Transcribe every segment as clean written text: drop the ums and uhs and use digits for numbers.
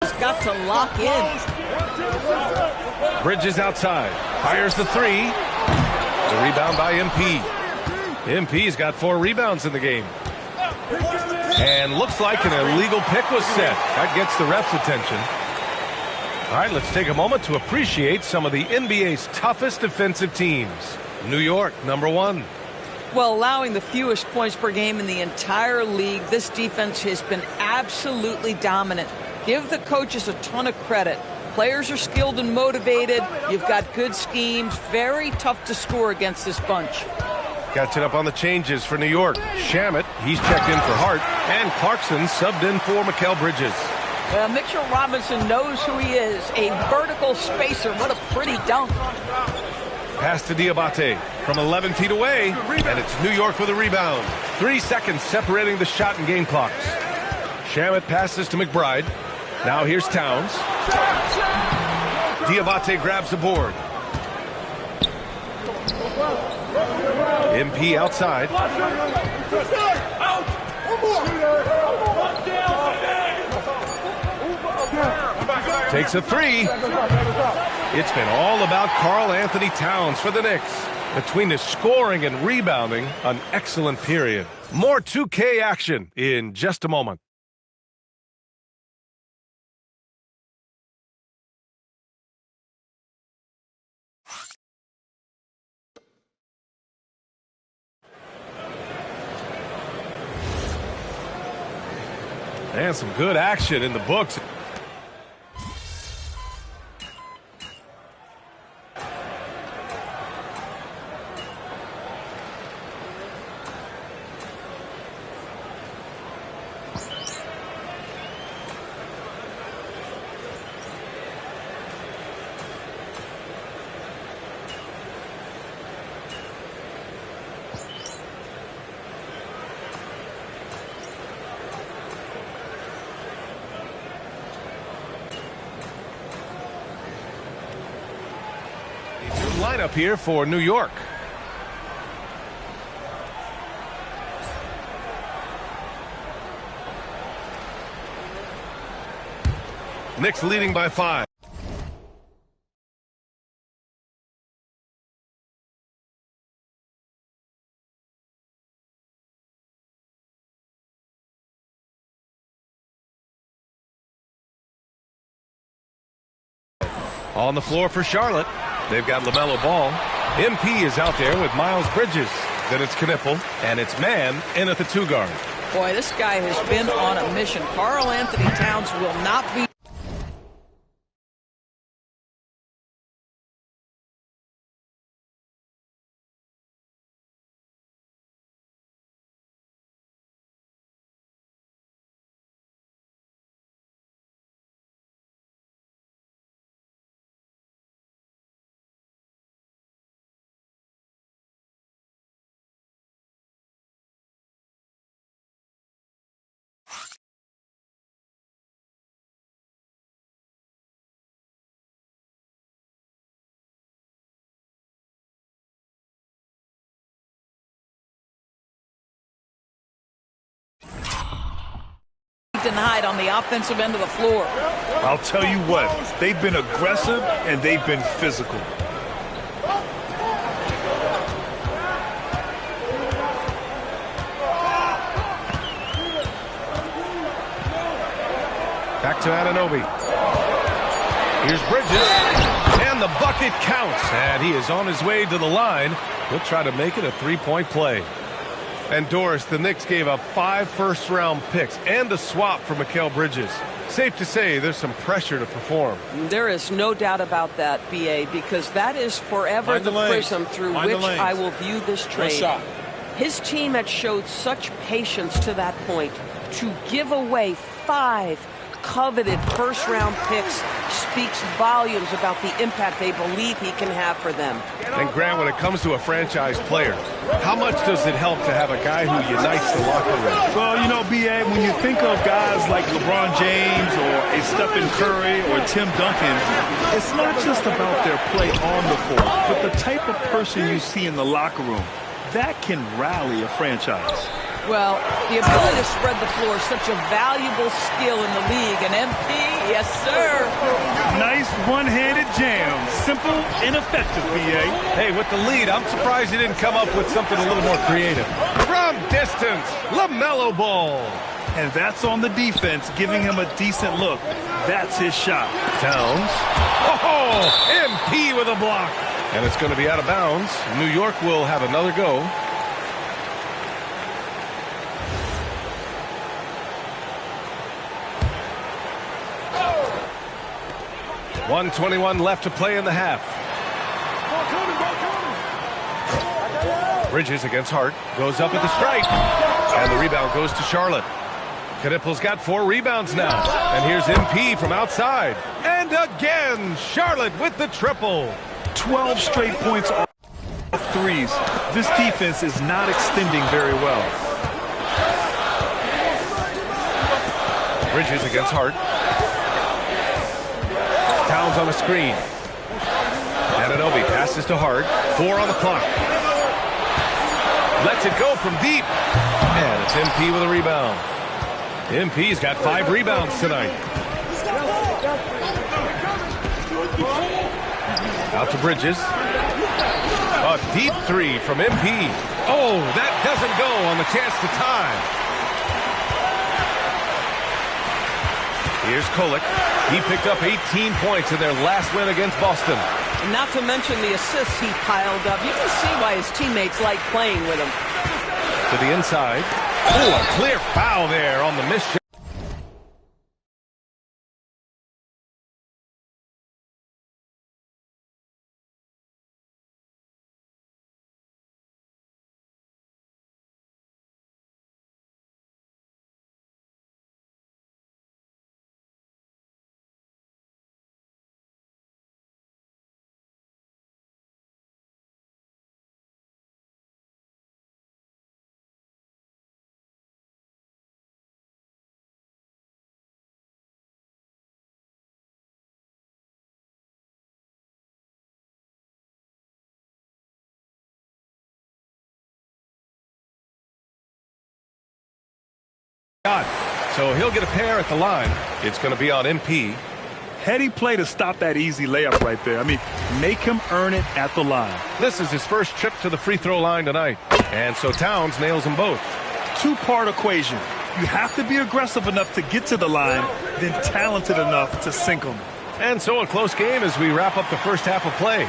Got to lock in. Bridges outside. Fires the three. The rebound by MP. MP's got 4 rebounds in the game. And looks like an illegal pick was set. That gets the ref's attention. All right, let's take a moment to appreciate some of the NBA's toughest defensive teams. New York, #1. Well, allowing the fewest points per game in the entire league, this defense has been absolutely dominant. Give the coaches a ton of credit. Players are skilled and motivated. You've got good schemes. Very tough to score against this bunch. Catching up on the changes for New York. Shamet, he's checked in for Hart. And Clarkson subbed in for Mikal Bridges. Mitchell Robinson knows who he is. A vertical spacer. What a pretty dunk. Pass to Diabate from 11 feet away. And it's New York with a rebound. 3 seconds separating the shot and game clocks. Shamet passes to McBride. Now here's Towns. Diabate grabs the board. MP outside. Takes a three. It's been all about Karl Anthony Towns for the Knicks. Between the scoring and rebounding, an excellent period. More 2K action in just a moment. And some good action in the books. Lineup here for New York. Knicks leading by 5. On the floor for Charlotte. They've got LaMelo Ball. MP is out there with Miles Bridges. Then it's Knipple, and it's Man in at the 2 guard. Boy, this guy has been on a mission. Karl Anthony Towns will not be. Denied on the offensive end of the floor. I'll tell you what, they've been aggressive and they've been physical. Back to Anunoby. Here's Bridges, and the bucket counts, and he is on his way to the line. He'll try to make it a 3-point play. And Doris, the Knicks gave up 5 first-round picks and a swap for Mikal Bridges. Safe to say there's some pressure to perform. There is no doubt about that, BA, because that is forever the prism through which I will view this trade. His team had showed such patience to that point. To give away 5 coveted first-round picks speaks volumes about the impact they believe he can have for them. And Grant, when it comes to a franchise player, how much does it help to have a guy who unites the locker room? Well, you know, B.A., when you think of guys like LeBron James or a Stephen Curry or Tim Duncan, it's not just about their play on the court, but the type of person you see in the locker room. That can rally a franchise. Well, the ability to spread the floor is such a valuable skill in the league. And MP, yes, sir. Nice one-handed jam. Simple and effective, B.A. Hey, with the lead, I'm surprised he didn't come up with something a little more creative. From distance, LaMelo Ball. And that's on the defense, giving him a decent look. That's his shot. Towns. Oh, MP with a block. And it's going to be out of bounds. New York will have another go. .121 left to play in the half. Bridges against Hart. Goes up at the strike. And the rebound goes to Charlotte. Knippel's got 4 rebounds now. And here's MP from outside. And again, Charlotte with the triple. 12 straight points off threes. This defense is not extending very well. Bridges against Hart. Towns on the screen. Anunoby passes to Hart. 4 on the clock. Lets it go from deep. And it's MP with a rebound. MP's got 5 rebounds tonight. Out to Bridges. A deep 3 from MP. Oh, that doesn't go on the chance to tie. Here's Kolek. He picked up 18 points in their last win against Boston. Not to mention the assists he piled up. You can see why his teammates like playing with him. To the inside. Oh, a clear foul there on the miss shot. So he'll get a pair at the line. It's going to be on MP. Heady play to stop that easy layup right there. I mean, make him earn it at the line. This is his first trip to the free throw line tonight. And so Towns nails them both. 2-part equation. You have to be aggressive enough to get to the line, then talented enough to sink them. And so a close game as we wrap up the first half of play.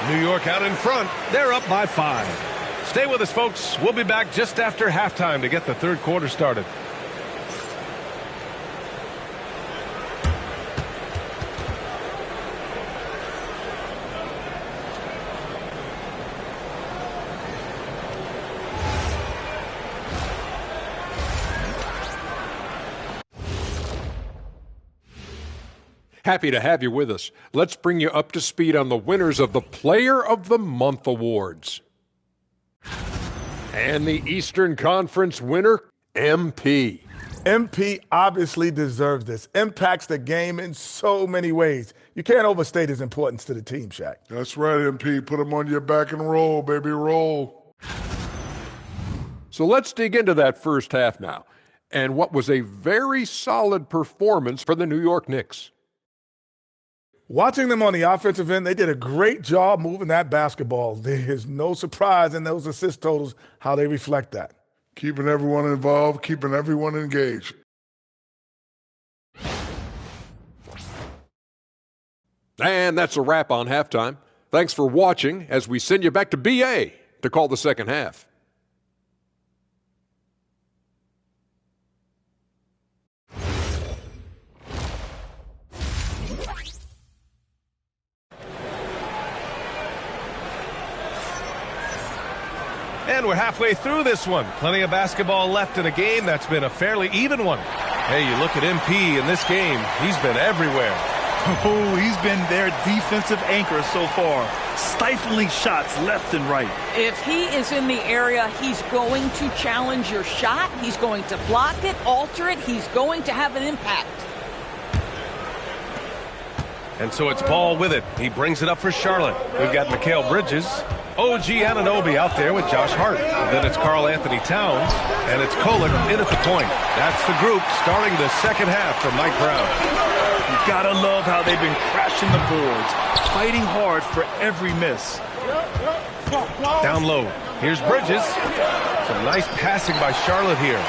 New York out in front. They're up by 5. Stay with us, folks. We'll be back just after halftime to get the third quarter started. Happy to have you with us. Let's bring you up to speed on the winners of the Player of the Month awards. And the Eastern Conference winner, MP. MP obviously deserves this. Impacts the game in so many ways. You can't overstate his importance to the team, Shaq. That's right, MP. Put him on your back and roll, baby, roll. So let's dig into that first half now, and what was a very solid performance for the New York Knicks. Watching them on the offensive end, they did a great job moving that basketball. There is no surprise in those assist totals how they reflect that. Keeping everyone involved, keeping everyone engaged. And that's a wrap on halftime. Thanks for watching as we send you back to BA to call the second half. And we're halfway through this one. Plenty of basketball left in a game that's been a fairly even one. Hey, you look at MP in this game, he's been everywhere. Oh, he's been their defensive anchor so far. Stifling shots left and right. If he is in the area, he's going to challenge your shot. He's going to block it, alter it. He's going to have an impact. And so it's Ball with it. He brings it up for Charlotte. We've got Mikal Bridges. OG Anunoby out there with Josh Hart. Then it's Karl Anthony Towns, and it's Kolek in at the point. That's the group starting the second half for Mike Brown. You gotta love how they've been crashing the boards, fighting hard for every miss. Down low. Here's Bridges. Some nice passing by Charlotte here.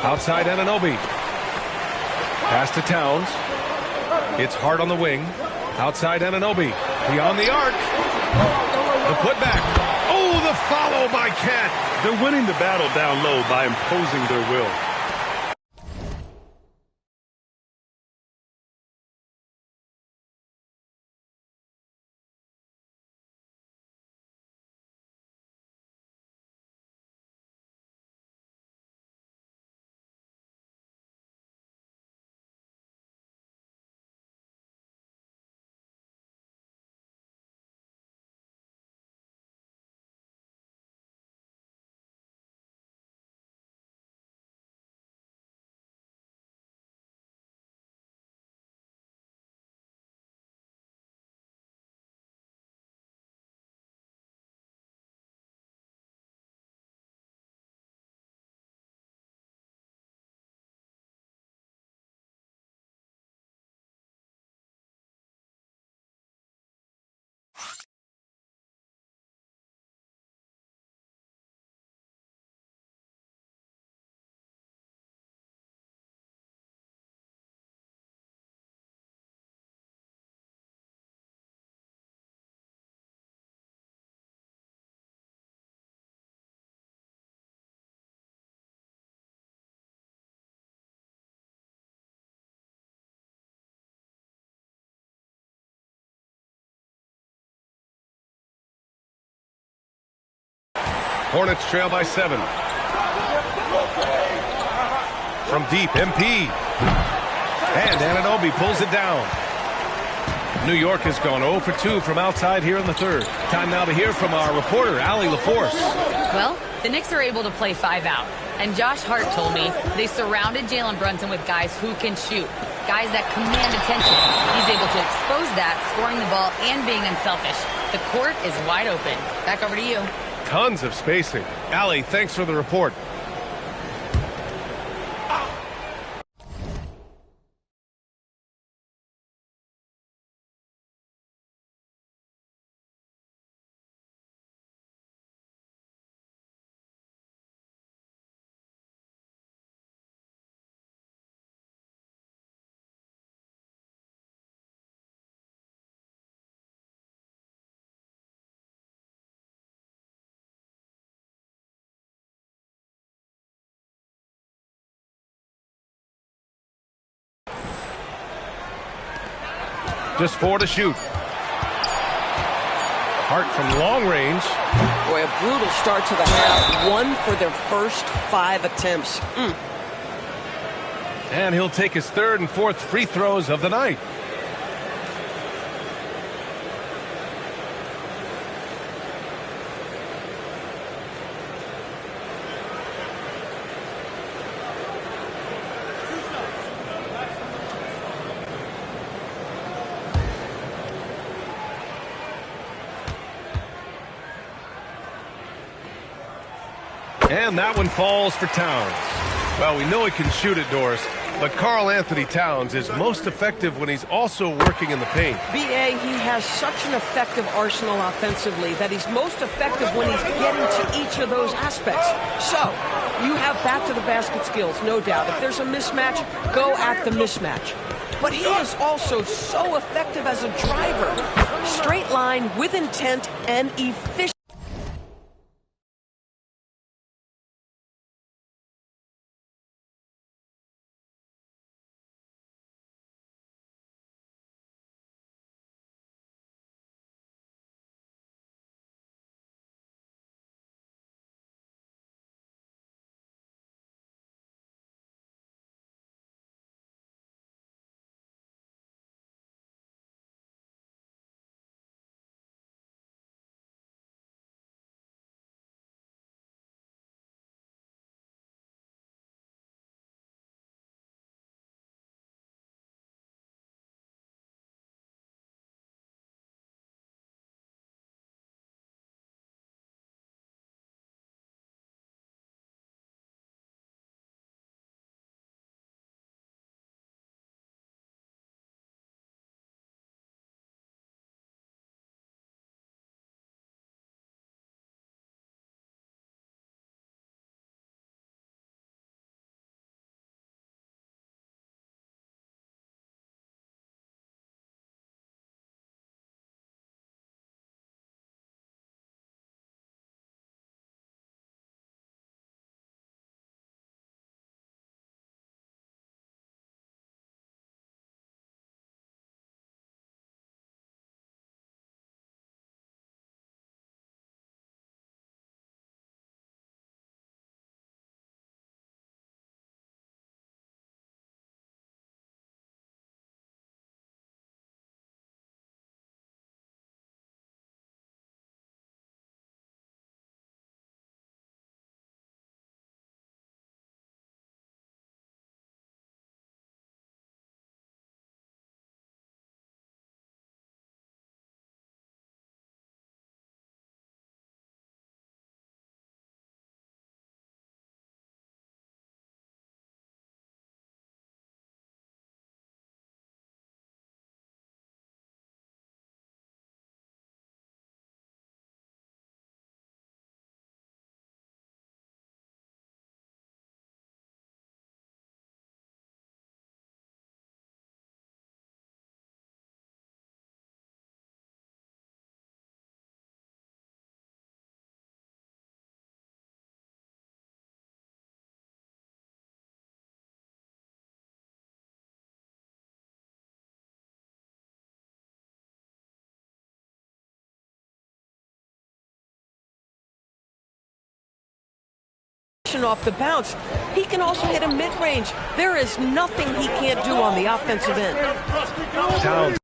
Outside Anunoby. Pass to Towns. It's Hart on the wing. Outside Anunoby. Beyond the arc. The putback. Oh, the follow by Cat. They're winning the battle down low by imposing their will. Hornets trail by 7. From deep, MP. And Anunoby pulls it down. New York has gone 0 for 2 from outside here in the third. Time now to hear from our reporter, Allie LaForce. Well, the Knicks are able to play 5 out. And Josh Hart told me they surrounded Jalen Brunson with guys who can shoot. Guys that command attention. He's able to expose that, scoring the ball and being unselfish. The court is wide open. Back over to you. Tons of spacing. Allie, thanks for the report. Just 4 to shoot. Hart from long range. Boy, a brutal start to the half. 1 for their first 5 attempts. And he'll take his third and fourth free throws of the night. And that one falls for Towns. Well, we know he can shoot it, Doris, but Karl Anthony Towns is most effective when he's also working in the paint. B.A., he has such an effective arsenal offensively that he's most effective when he's getting to each of those aspects. So, you have back-to-the-basket skills, no doubt. If there's a mismatch, go at the mismatch. But he is also so effective as a driver. Straight line, with intent, and efficient. off the bounce. He can also hit a mid-range. There is nothing he can't do on the offensive end. Towns.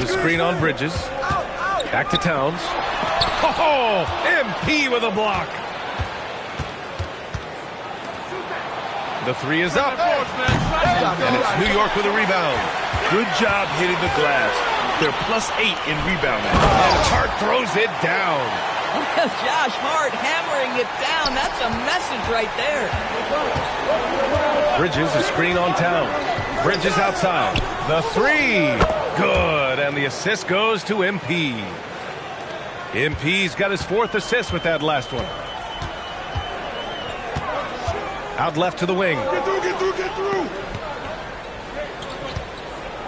The screen on Bridges. Back to Towns. Oh, MP with a block. The three is up. And it's New York with a rebound. Good job hitting the glass. They're +8 in rebounding. And Hart throws it down. Josh Hart hammering it down. That's a message right there. Bridges, a screen on Towns. Bridges outside. The three. Good. And the assist goes to MP. MP's got his 4th assist with that last one. Out left to the wing. Get through.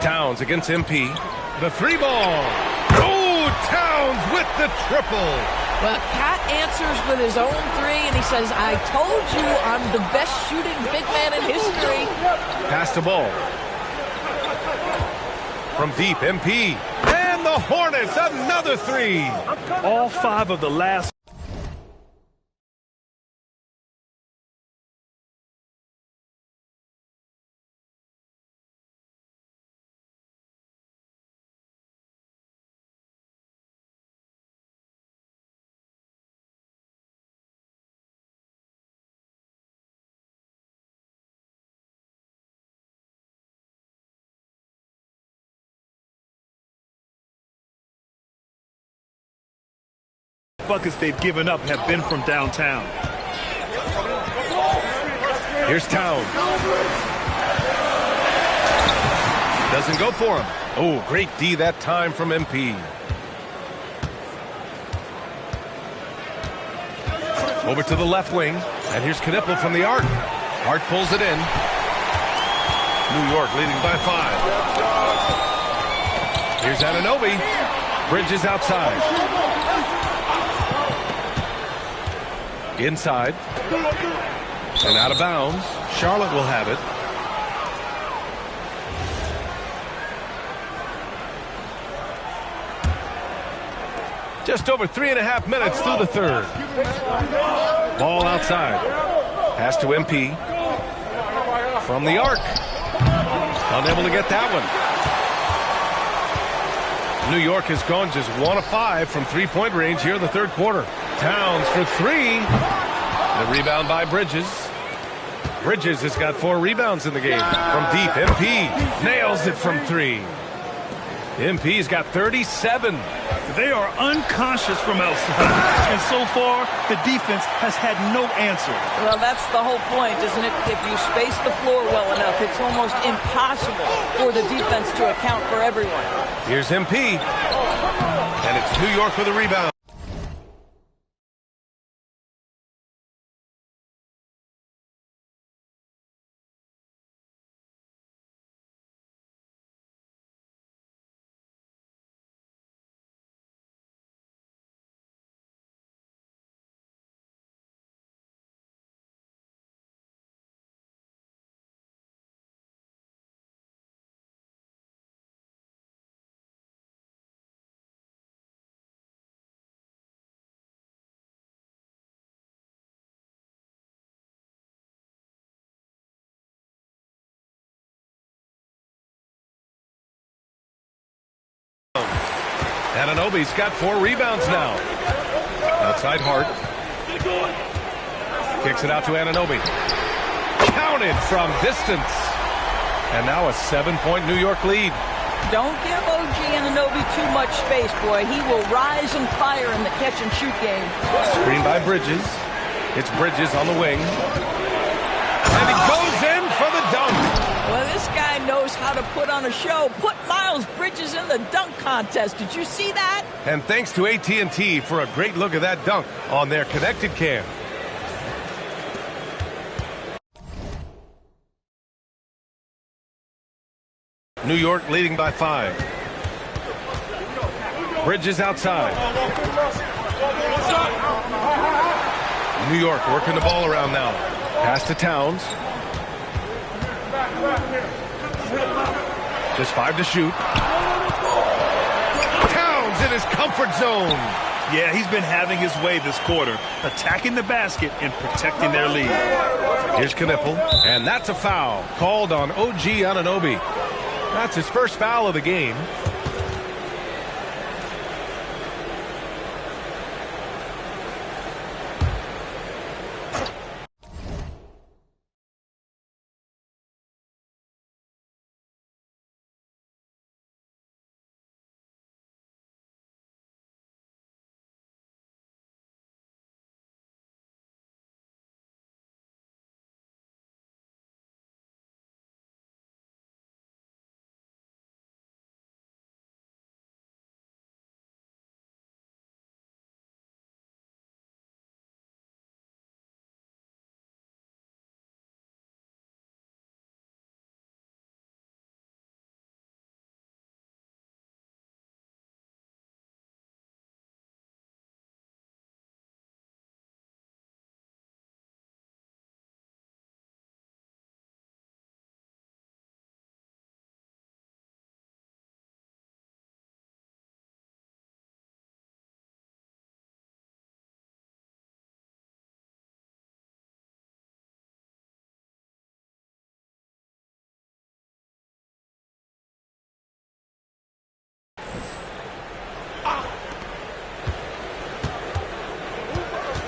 Towns against MP. The three ball. Oh, Towns with the triple. Well, Cat answers with his own three, and he says, I told you I'm the best shooting big man in history. Pass the ball. From deep, MP. And the Hornets, another three. All 5 of the last. Buckets they've given up have been from downtown. Here's Towns. Doesn't go for him. Oh, great D that time from MP. Over to the left wing. And here's Knipple from the arc. Hart pulls it in. New York leading by 5. Here's Anunoby. Bridges outside. Inside. And out of bounds. Charlotte will have it. Just over 3.5 minutes through the third. Ball outside. Pass to MP. From the arc. Unable to get that one. New York has gone just 1 of 5 from three-point range here in the third quarter. Towns for 3. The rebound by Bridges. Bridges has got 4 rebounds in the game. From deep, MP nails it from 3. MP's got 37. They are unconscious from outside. And so far, the defense has had no answer. Well, that's the whole point, isn't it? If you space the floor well enough, it's almost impossible for the defense to account for everyone. Here's MP. And it's New York with a rebound. Anunoby's got 4 rebounds now. Outside Hart. Kicks it out to Anunoby. Counted from distance. And now a 7-point New York lead. Don't give OG Anunoby too much space, boy. He will rise and fire in the catch-and-shoot game. Screen by Bridges. It's Bridges on the wing. And he goes in for the dunk. Well, this guy knows how to put on a show. Put Miles Bridges in the dunk contest. Did you see that? And thanks to AT&T for a great look at that dunk on their connected cam. New York leading by 5. Bridges outside. New York working the ball around now. Pass to Towns. Just 5 to shoot. Towns in his comfort zone. Yeah, he's been having his way this quarter, attacking the basket and protecting their lead. Here's Knipple, and that's a foul called on OG Anunoby. That's his first foul of the game.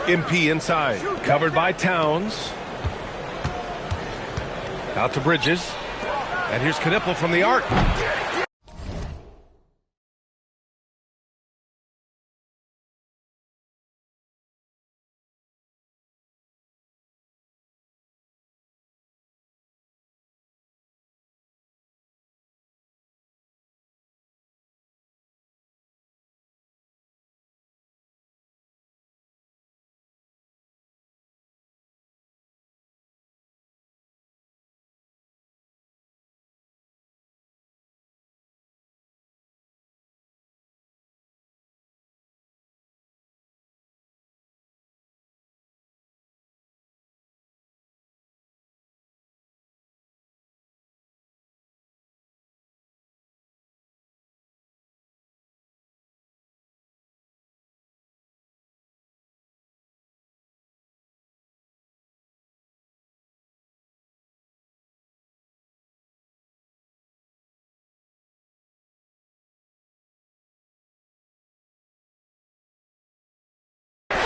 MP inside, covered by Towns. Out to Bridges. And here's Knipple from the arc.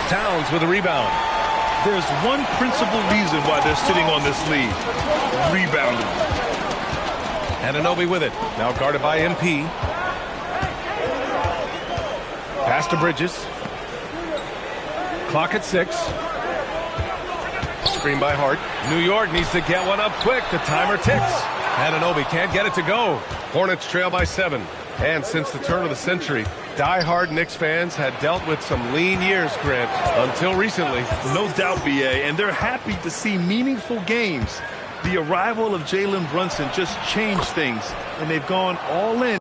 Towns with a rebound. There's one principal reason why they're sitting on this lead. Rebounding. Anunoby with it. Now guarded by MP. Pass to Bridges. Clock at 6. Screen by Hart. New York needs to get one up quick. The timer ticks. Anunoby can't get it to go. Hornets trail by 7. And since the turn of the century, die-hard Knicks fans had dealt with some lean years, Grant, until recently. No doubt, B.A., and they're happy to see meaningful games. The arrival of Jalen Brunson just changed things, and they've gone all in.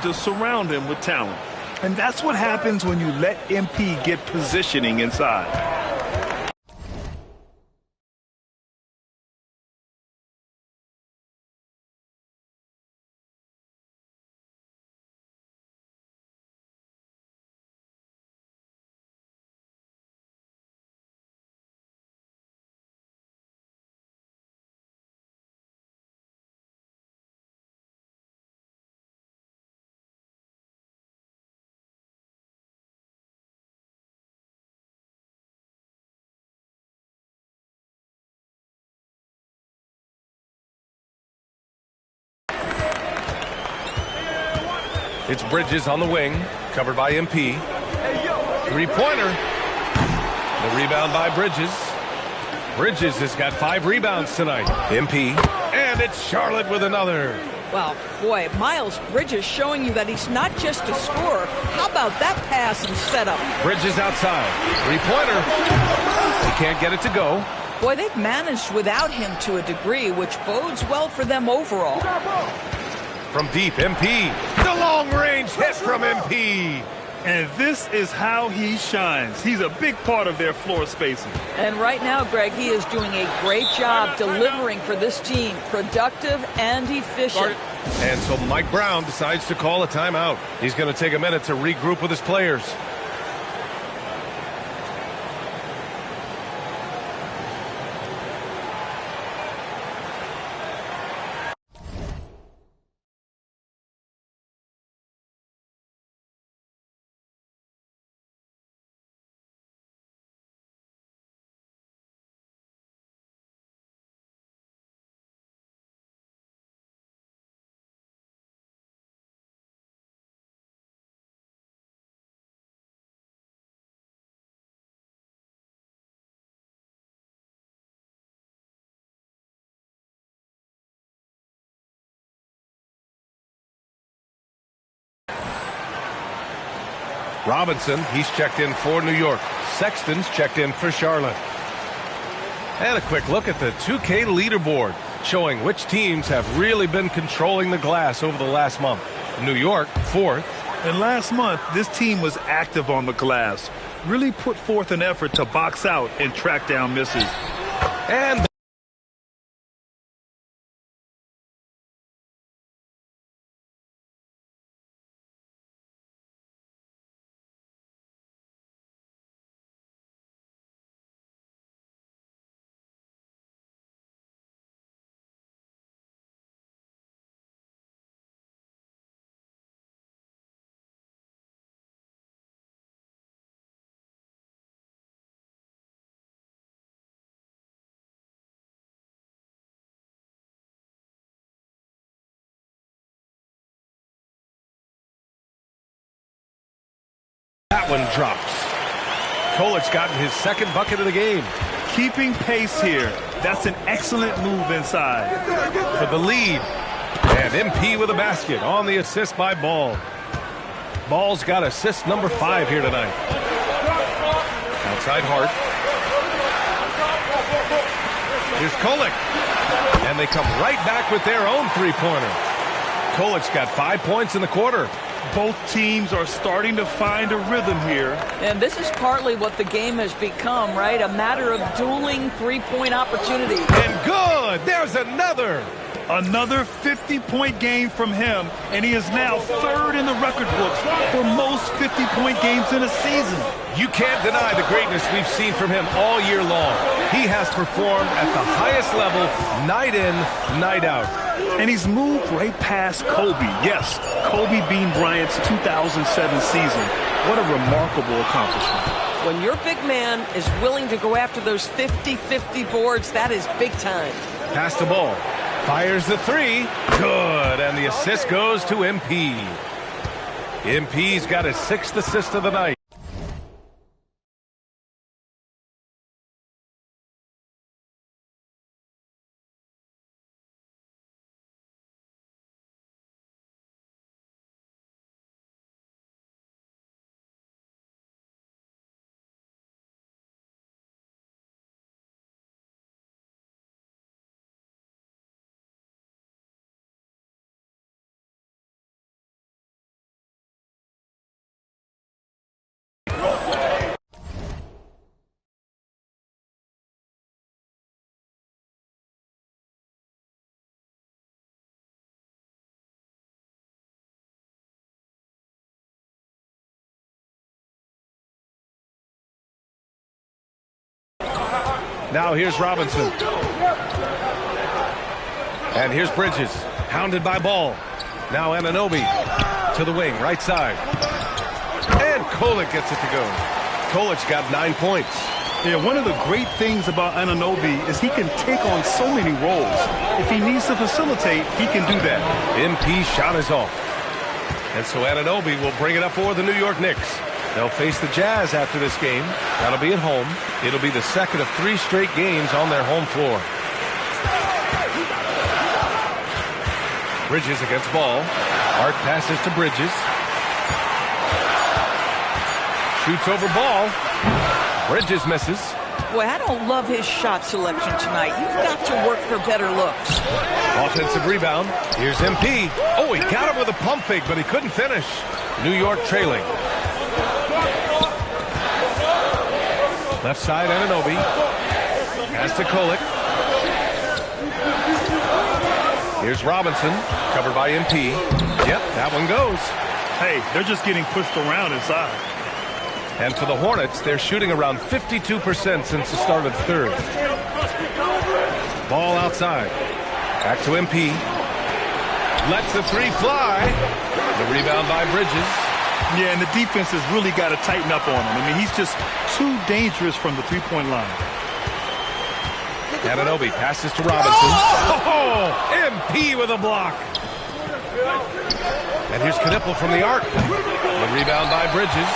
to surround him with talent. And that's what happens when you let MP get positioning inside. It's Bridges on the wing, covered by MP. Three-pointer. The rebound by Bridges. Bridges has got 5 rebounds tonight. MP. And it's Charlotte with another. Well, boy, Miles Bridges showing you that he's not just a scorer. How about that pass and setup? Bridges outside. Three-pointer. He can't get it to go. Boy, they've managed without him to a degree, which bodes well for them overall. From deep, MP. The long-range hit from MP. And this is how he shines. He's a big part of their floor spacing. And right now, Greg, he is doing a great job delivering for this team. Productive and efficient. And so Mike Brown decides to call a timeout. He's going to take a minute to regroup with his players. Robinson, he's checked in for New York. Sexton's checked in for Charlotte. And a quick look at the 2K leaderboard, showing which teams have really been controlling the glass over the last month. New York, 4th. And last month, this team was active on the glass. Really put forth an effort to box out and track down misses. And that one drops. Kolic's gotten his second bucket of the game. Keeping pace here. That's an excellent move inside. For the lead. And MP with a basket on the assist by Ball. Ball's got assist number 5 here tonight. Outside Hart. Here's Kolic. And they come right back with their own three-pointer. Kolic's got 5 points in the quarter. Both teams are starting to find a rhythm here. And this is partly what the game has become, right? A matter of dueling three-point opportunities. And good! There's another! Another 50-point game from him, and he is now 3rd in the record books for most 50-point games in a season. You can't deny the greatness we've seen from him all year long. He has performed at the highest level, night in, night out. And he's moved right past Kobe. Yes, Kobe Bean Bryant's 2007 season. What a remarkable accomplishment. When your big man is willing to go after those 50-50 boards, that is big time. Pass the ball. Fires the three. Good. And the assist goes to MP. MP's got his 6th assist of the night. Now here's Robinson. And here's Bridges, hounded by Ball. Now Anunoby to the wing, right side. And Kolek gets it to go. Kolek's got 9 points. Yeah, one of the great things about Anunoby is he can take on so many roles. If he needs to facilitate, he can do that. MP's shot is off. And so Anunoby will bring it up for the New York Knicks. They'll face the Jazz after this game. That'll be at home. It'll be the second of 3 straight games on their home floor. Bridges against Ball. Hart passes to Bridges. Shoots over Ball. Bridges misses. Boy, I don't love his shot selection tonight. You've got to work for better looks. Offensive rebound. Here's MP. Oh, he got him with a pump fake, but he couldn't finish. New York trailing. Left side, Anunoby. Pass to Kolek. Here's Robinson, covered by MP. Yep, that one goes. Hey, they're just getting pushed around inside. And for the Hornets, they're shooting around 52% since the start of the third. Ball outside. Back to MP. Lets the three fly. The rebound by Bridges. Yeah, and the defense has really got to tighten up on him. I mean, he's just too dangerous from the three-point line. Anunoby passes to Robinson. Oh, MP with a block. And here's Knipple from the arc. The rebound by Bridges.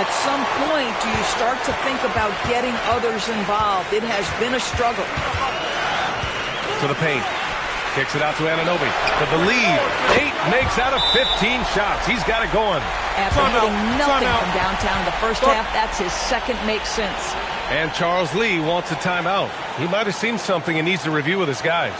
At some point, do you start to think about getting others involved? It has been a struggle. To the paint. Kicks it out to Anunoby. For the lead. 8 makes out of 15 shots. He's got it going. After hitting nothing from downtown in the first half, that's his second make sense. And Charles Lee wants a timeout. He might have seen something and needs to review with his guys.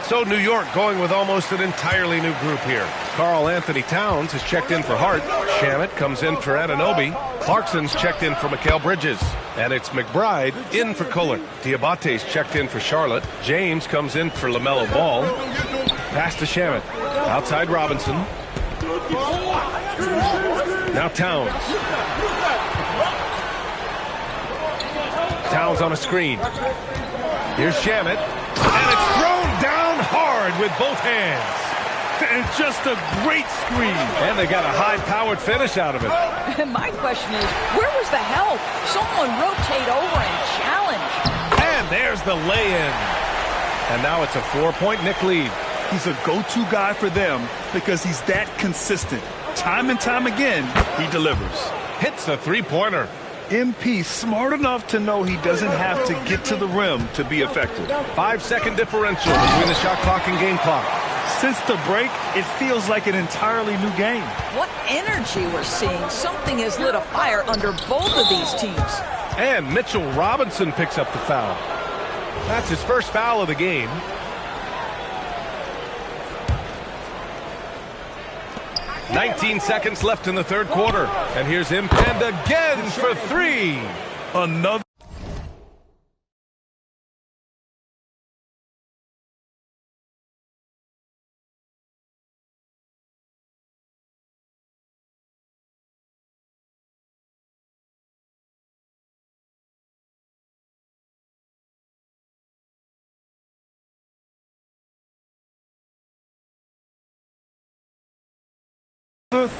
So New York going with almost an entirely new group here. Karl Anthony Towns has checked in for Hart. Shamet comes in for Anunoby. Clarkson's checked in for Mikal Bridges. And it's McBride in for Kohler. Diabate's checked in for Charlotte. James comes in for LaMelo Ball. Pass to Shamet. Outside Robinson. Now Towns. Towns on a screen. Here's Shamet. And it's thrown down hard with both hands. And just a great screen. And they got a high-powered finish out of it. My question is, where was the help? Someone rotate over and challenge. And there's the lay-in. And now it's a 4-point Knick lead. He's a go-to guy for them because he's that consistent. Time and time again, he delivers. Hits the three-pointer. MP smart enough to know he doesn't have to get to the rim to be effective. 5-second differential between the shot clock and game clock. Since the break, it feels like an entirely new game. What energy we're seeing. Something has lit a fire under both of these teams. And Mitchell Robinson picks up the foul. That's his first foul of the game. "19 seconds left in the third quarter. And here's Impend again for three. Another.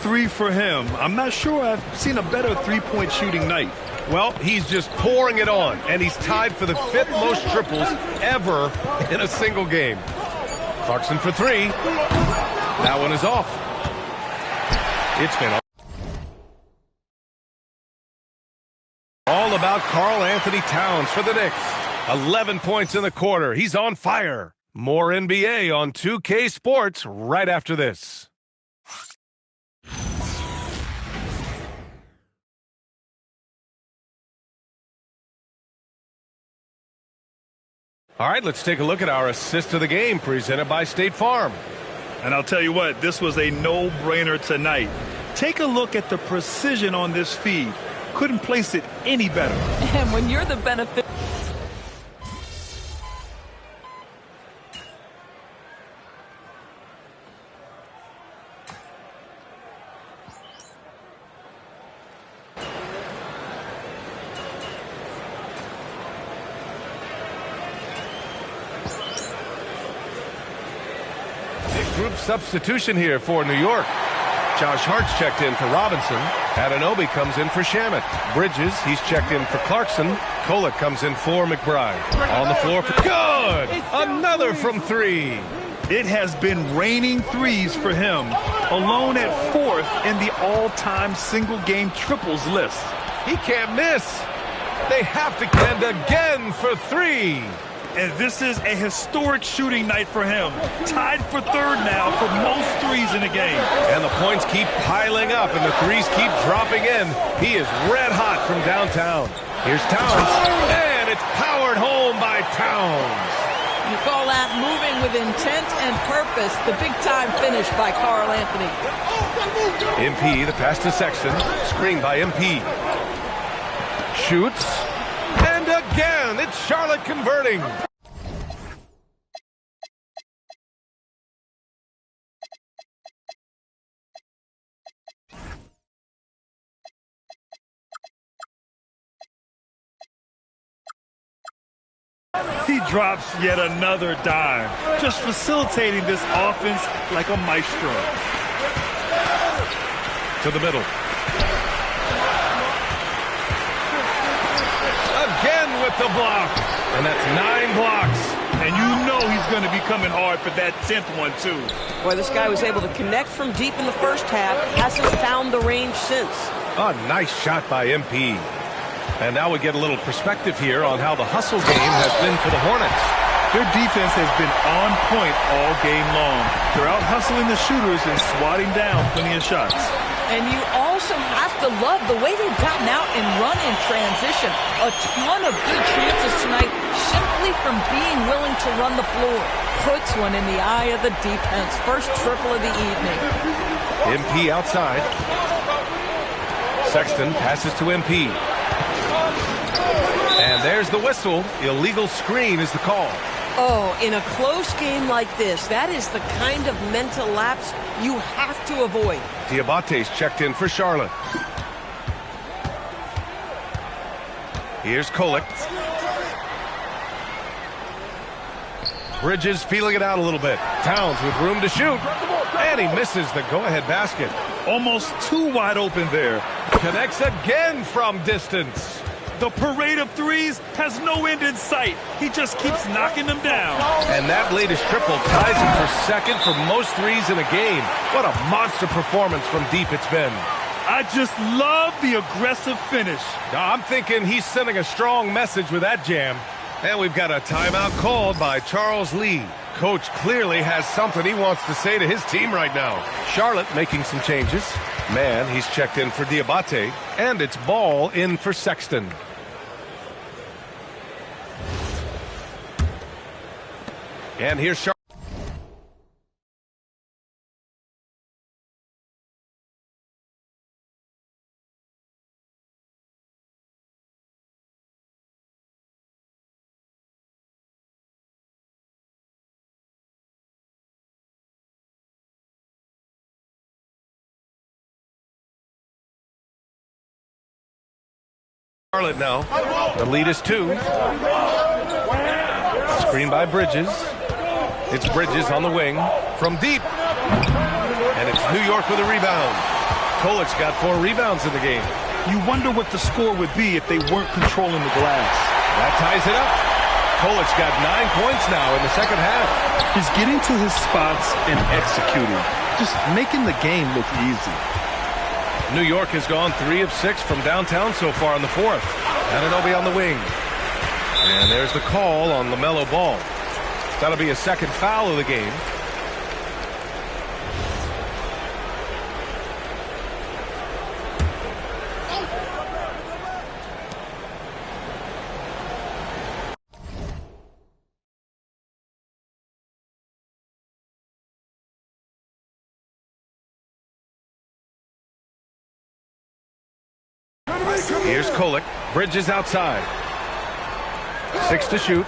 Three for him. I'm not sure I've seen a better three-point shooting night. Well, he's just pouring it on, and he's tied for the 5th most triples ever in a single game. Clarkson for three. That one is off. It's been all about Karl Anthony Towns for the Knicks. 11 points in the quarter. He's on fire. More NBA on 2K Sports right after this. All right, let's take a look at our assist of the game presented by State Farm. And I'll tell you what, this was a no-brainer tonight. Take a look at the precision on this feed. Couldn't place it any better. And when you're the benefit. Group substitution here for New York. Josh Hart's checked in for Robinson. Anunoby comes in for Shamet. Bridges, he's checked in for Clarkson. Kolek comes in for McBride. On the floor for good! Another from three. It has been raining threes for him, alone at 4th in the all-time single-game triples list. He can't miss. They have to end again for three. And this is a historic shooting night for him. Tied for 3rd now for most threes in the game. And the points keep piling up and the threes keep dropping in. He is red hot from downtown. Here's Towns. And it's powered home by Towns. You call that moving with intent and purpose. The big-time finish by Karl Anthony. MP, the pass to Sexton. Screen by MP. Shoots. And again, it's Charlotte converting. He drops yet another dime, just facilitating this offense like a maestro. To the middle. Again with the block. And that's 9 blocks. And you know he's going to be coming hard for that 10th one, too. Boy, this guy was able to connect from deep in the first half. Hasn't found the range since. A nice shot by MP. And now we get a little perspective here on how the hustle game has been for the Hornets. Their defense has been on point all game long. They're out hustling the shooters and swatting down plenty of shots. And you also have to love the way they've gotten out and run in transition. A ton of good chances tonight simply from being willing to run the floor. Puts one in the eye of the defense. First triple of the evening. MP outside. Sexton passes to MP. And there's the whistle. Illegal screen is the call. Oh, in a close game like this, that is the kind of mental lapse you have to avoid. Diabate's checked in for Charlotte. Here's Kolek. Bridges feeling it out a little bit. Towns with room to shoot. And he misses the go-ahead basket. Almost too wide open there. Connects again from distance. The parade of threes has no end in sight. He just keeps knocking them down. And that latest triple ties him for second for most threes in a game. What a monster performance from deep it's been. I just love the aggressive finish. I'm thinking he's sending a strong message with that jam. And we've got a timeout called by Charles Lee. Coach clearly has something he wants to say to his team right now. Charlotte making some changes. Man, he's checked in for Diabate. And it's Ball in for Sexton. And here's Charlotte. Charlotte now. The lead is 2. Screen by Bridges. It's Bridges on the wing from deep. And it's New York with a rebound. Kolek's got 4 rebounds in the game. You wonder what the score would be if they weren't controlling the glass. That ties it up. Kolek's got 9 points now in the second half. He's getting to his spots and executing. Just making the game look easy. New York has gone 3 of 6 from downtown so far in the 4th. Anunoby on the wing. And there's the call on LaMelo Ball. That'll be a second foul of the game. Here's Kolek. Bridges outside. 6 to shoot.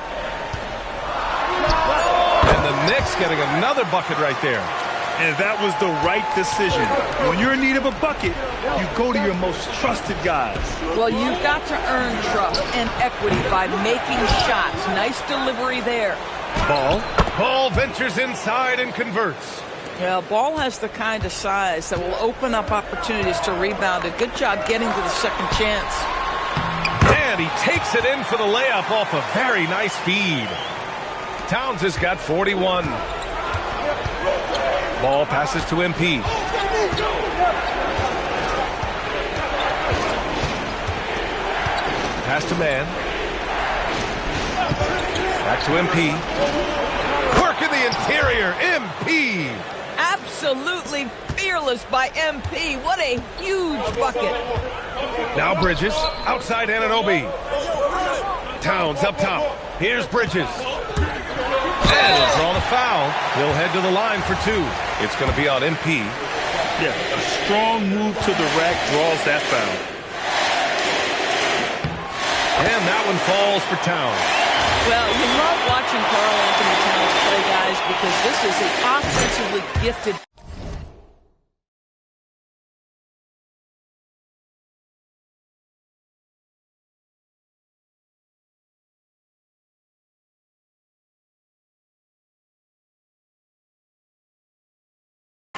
And the Knicks getting another bucket right there. And that was the right decision. When you're in need of a bucket, you go to your most trusted guys. Well, you've got to earn trust and equity by making shots. Nice delivery there. Ball ventures inside and converts. Yeah, Ball has the kind of size that will open up opportunities to rebound it. Good job getting to the second chance. And he takes it in for the layup off a very nice feed. Towns has got 41. Ball passes to MP. Pass to man. Back to MP. Work in the interior. MP. Absolutely fearless by MP. What a huge bucket. Now Bridges. Outside Anunoby. Towns up top. Here's Bridges. And he'll draw the foul. He'll head to the line for 2. It's going to be on MP. Yeah, a strong move to the rack draws that foul. And that one falls for Towns. Well, you love watching Karl Anthony Towns play, guys, because this is an offensively gifted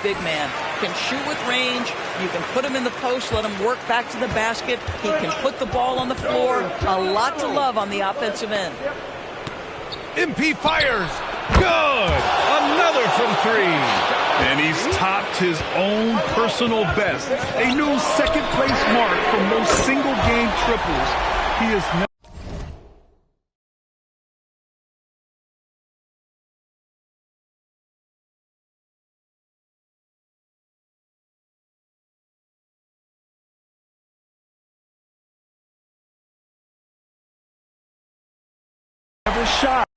big man. Can shoot with range. You can put him in the post, let him work back to the basket. He can put the ball on the floor. A lot to love on the offensive end. MP fires. Good. Another from 3. And he's topped his own personal best. A new second-place mark for most single-game triples. He is now never shot.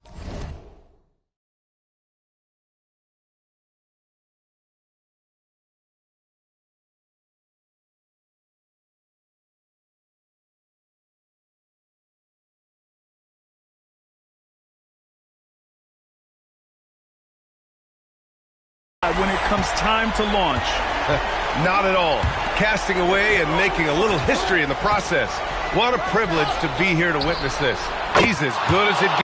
When it comes time to launch. Not at all. Casting away and making a little history in the process. What a privilege to be here to witness this. He's as good as it gets.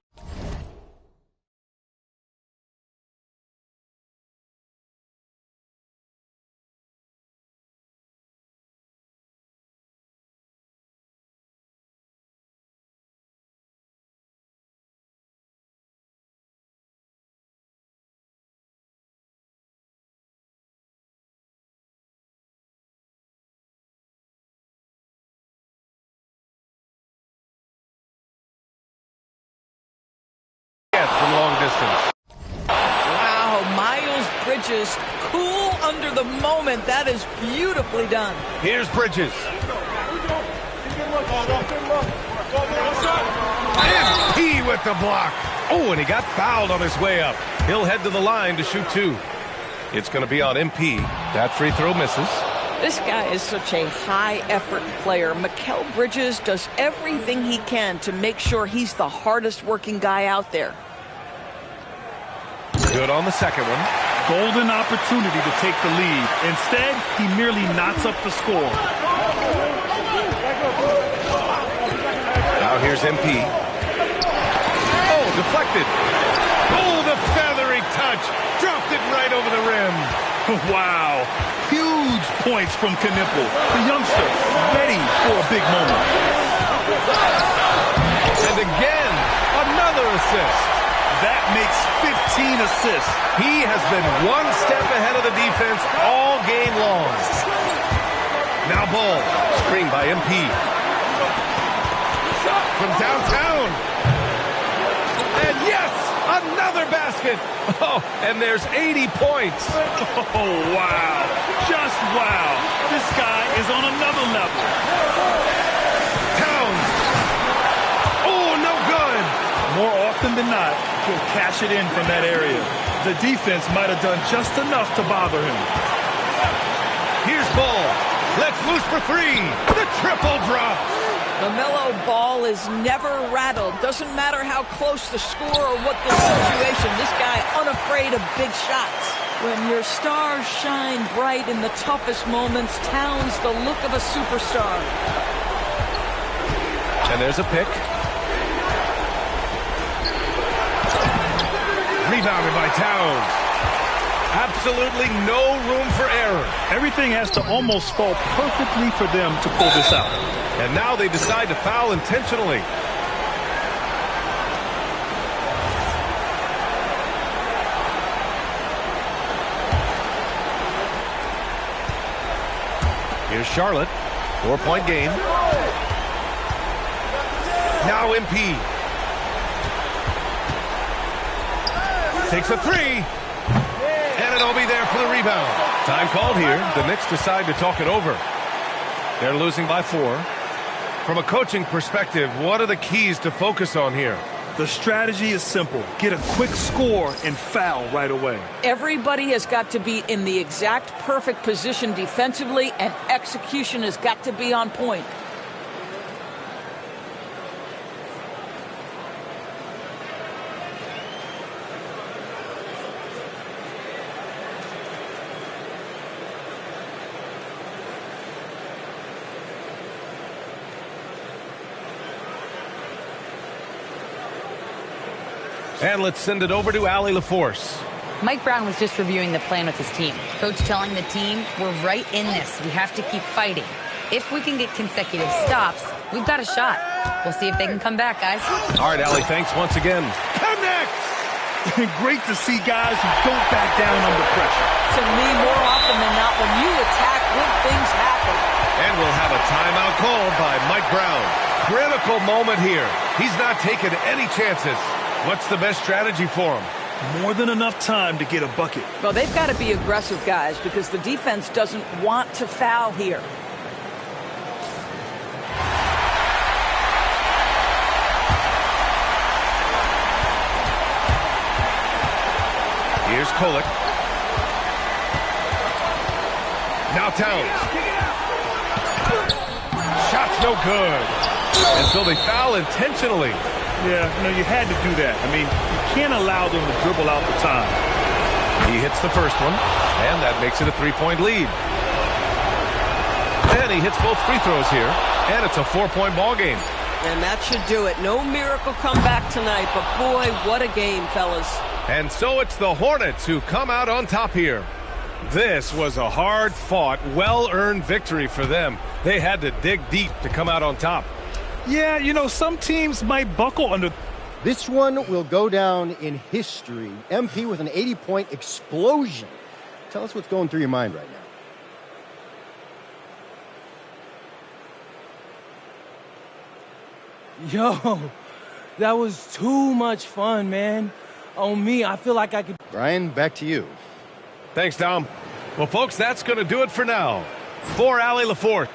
From long distance. Wow, Miles Bridges, cool under the moment. That is beautifully done. Here's Bridges. MP with the block. Oh, and he got fouled on his way up. He'll head to the line to shoot 2. It's going to be on MP. That free throw misses. This guy is such a high-effort player. Mikal Bridges does everything he can to make sure he's the hardest-working guy out there. Good on the second one. Golden opportunity to take the lead. Instead, he merely knots up the score. Now here's MP. Oh, deflected. Oh, the feathery touch. Dropped it right over the rim. Wow. Huge points from Knipple. The youngster ready for a big moment. And again, another assist. That makes 15 assists. He has been one step ahead of the defense all game long. Now Ball, screen by MP. From downtown. And yes, another basket. Oh, and there's 80 points. Oh, wow. Just wow. This guy is on another level. Towns. Oh, no good. More often than not, he'll cash it in from that area. The defense might have done just enough to bother him. Here's Ball. Let's loose for 3. The triple drops. The mellow ball is never rattled. Doesn't matter how close the score or what the situation. This guy unafraid of big shots. When your stars shine bright in the toughest moments, Towns the look of a superstar. And there's a pick. Rebounded by Towns. Absolutely no room for error. Everything has to almost fall perfectly for them to pull this out. And now they decide to foul intentionally. Here's Charlotte. 4-point game. Now MP. Takes a three. And it'll be there for the rebound. Time called here. The Knicks decide to talk it over. They're losing by 4. From a coaching perspective, what are the keys to focus on here? The strategy is simple. Get a quick score and foul right away. Everybody has got to be in the exact perfect position defensively, and execution has got to be on point. And let's send it over to Allie LaForce. Mike Brown was just reviewing the plan with his team. Coach telling the team, we're right in this. We have to keep fighting. If we can get consecutive stops, we've got a shot. We'll see if they can come back, guys. All right, Allie, thanks once again. Connects! Great to see guys who don't back down under pressure. To me, more often than not, when you attack, good things happen. And we'll have a timeout called by Mike Brown. Critical moment here. He's not taking any chances. What's the best strategy for him? More than enough time to get a bucket. Well, they've got to be aggressive, guys, because the defense doesn't want to foul here. Here's Kolek. Now Towns. Shot's no good. And so they foul intentionally. Yeah, you had to do that. I mean, you can't allow them to dribble out the time. He hits the first one, and that makes it a 3-point lead. And he hits both free throws here, and it's a 4-point ball game. And that should do it. No miracle comeback tonight, but boy, what a game, fellas. And so it's the Hornets who come out on top here. This was a hard-fought, well-earned victory for them. They had to dig deep to come out on top. Yeah, some teams might buckle under. This one will go down in history. MP with an 80-point explosion. Tell us what's going through your mind right now. Yo, that was too much fun, man. On me, I feel like I could. Brian, back to you. Thanks, Dom. Well, folks, that's going to do it for now. For Allie LaForce.